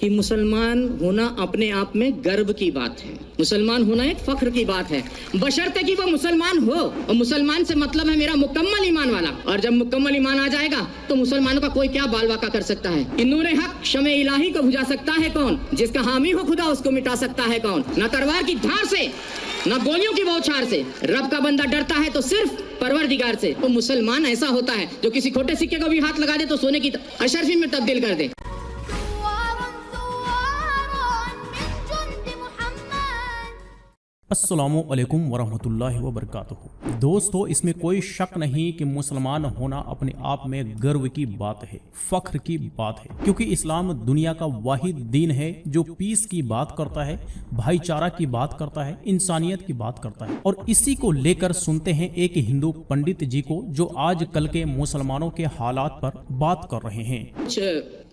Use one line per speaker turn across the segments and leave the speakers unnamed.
कि मुसलमान होना अपने आप में गर्व की बात है, मुसलमान होना एक फख्र की बात है, बशर्ते कि वो मुसलमान हो। और मुसलमान से मतलब है मेरा मुकम्मल ईमान वाला। और जब मुकम्मल ईमान आ जाएगा तो मुसलमानों का कोई क्या बाल वाका कर सकता है कि नूरे हक शमे इलाही को बुझा सकता है कौन, जिसका हामी हो खुदा उसको मिटा सकता है कौन। न तलवार की धार से न गोलियों की बौछार से रब का बंदा डरता है तो सिर्फ परवरदिगार से। तो मुसलमान ऐसा होता है जो किसी खोटे सिक्के को भी हाथ लगा दे तो सोने की अशरफी में तब्दील कर दे।
अस्सलामुअलैकुम वरहमतुल्लाहि वबरकातुहू। दोस्तों, इसमें कोई शक नहीं कि मुसलमान होना अपने आप में गर्व की बात है, फख्र की बात है, क्योंकि इस्लाम दुनिया का वाहिद दीन है जो पीस की बात करता है, भाईचारा की बात करता है, इंसानियत की बात करता है। और इसी को लेकर सुनते हैं एक हिंदू पंडित जी को जो आज कल के मुसलमानों के हालात पर बात कर रहे हैं।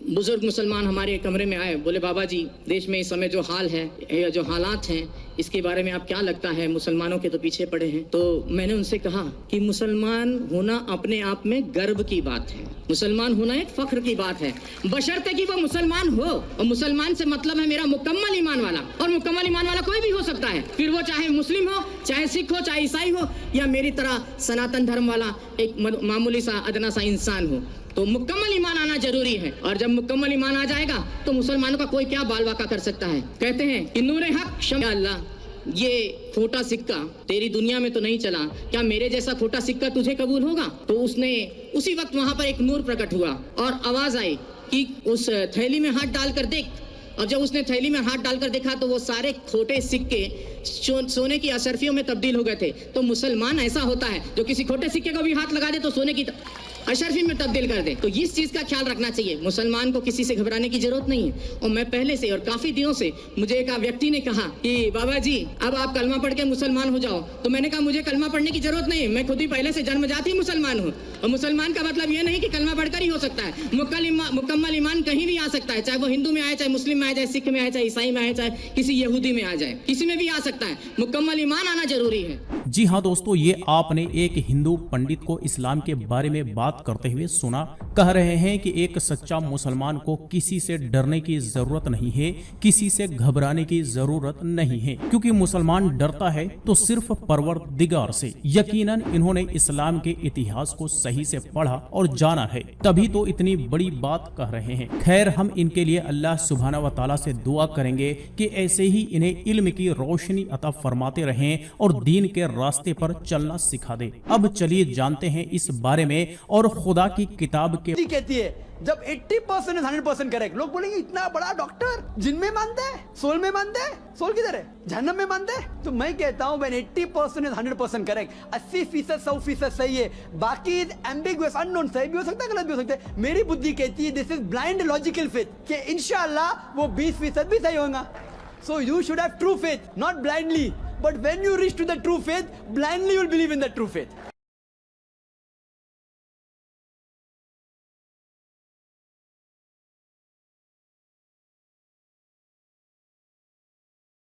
बुजुर्ग मुसलमान हमारे कमरे में आए, बोले बाबा जी देश में इस समय जो हाल है या जो हालात हैं इसके बारे में आप क्या लगता है, मुसलमानों के तो पीछे पड़े हैं। तो मैंने उनसे कहा कि मुसलमान होना अपने आप में गर्व की बात है, मुसलमान होना एक फख्र की बात है, बशर्ते कि वो मुसलमान हो। और मुसलमान से मतलब है मेरा मुकम्मल ईमान वाला। और मुकम्मल ईमान वाला कोई भी हो सकता है, फिर वो चाहे मुस्लिम हो, चाहे सिख हो, चाहे ईसाई हो, या मेरी तरह सनातन धर्म वाला एक मामूली सा अदना सा इंसान हो। तो मुकम्मल ईमान आना जरूरी है। और जब मुकम्मल ईमान आ जाएगा तो मुसलमानों का कोई क्या बाल वाका कर सकता है। कहते हैं कि नूरे हक शमे अल्लाह, ये खोटा सिक्का तेरी दुनिया में तो नहीं चला, क्या मेरे जैसा खोटा सिक्का तुझे कबूल होगा। तो उसने उसी वक्त वहां पर एक नूर प्रकट हुआ और आवाज आई कि उस थैली में हाथ डालकर देख। और जब उसने थैली में हाथ डालकर देखा तो वो सारे खोटे सिक्के सोने की अशरफियों में तब्दील हो गए थे। तो मुसलमान ऐसा होता है जो किसी खोटे सिक्के को भी हाथ लगा दे तो सोने की अशरफी में तब्दील कर दे। तो इस चीज का ख्याल रखना चाहिए, मुसलमान को किसी से घबराने की जरूरत नहीं है। और मैं पहले से और काफी दिनों से मुझे एक व्यक्ति ने कहा कि बाबा जी अब आप कलमा पढ़ के मुसलमान हो जाओ। तो मैंने कहा मुझे कलमा पढ़ने की जरूरत नहीं है, मैं खुद ही पहले से जन्मजात ही मुसलमान हूँ। और मुसलमान का मतलब ये नहीं कि कलमा पढ़कर ही हो सकता है, मुकम्मल ईमान कहीं भी आ सकता है, चाहे वो हिंदू में आए, चाहे मुस्लिम में आए, चाहे सिख में आए, चाहे ईसाई में आए, चाहे किसी यहूदी में आ जाए, किसी में भी आ सकता है। मुकम्मल ईमान आना जरूरी है।
जी हाँ दोस्तों, ये आपने एक हिंदू पंडित को इस्लाम के बारे में बात करते हुए सुना। कह रहे हैं कि एक सच्चा मुसलमान को किसी से डरने की जरूरत नहीं है, किसी से घबराने की जरूरत नहीं है, क्योंकि मुसलमान डरता है तो सिर्फ परवरदिगार से। यकीनन इन्होंने इस्लाम के इतिहास को सही से पढ़ा और जाना है, तभी तो इतनी बड़ी बात कह रहे हैं। खैर, हम इनके लिए अल्लाह सुब्हानहू व तआला से दुआ करेंगे कि ऐसे ही इन्हें इल्म की रोशनी अता फरमाते रहें और दीन के रास्ते पर चलना सिखा दे। अब चलिए जानते हैं इस बारे में। और खुदा की किताब के
कहती है जब 80% 100% करेक्ट, लोग बोलेंगे इतना बड़ा डॉक्टर जिन में मानते हैं, सोल में मानते हैं, सोल किधर है, जहन्नम में मानते हैं। तो मैं कहता हूं व्हेन 80% 100% करेक्ट, 80% 100% सही है, बाकी एम्बिगुअस अननोन, सही भी हो सकता है, गलत भी हो सकता है। मेरी बुद्धि कहती है this is blind logical faith कि इंशाल्लाह वो 20% भी सही होगा। So you should have true faith, not blindly, but when you reach to the true faith, blindly you will believe in the true faith.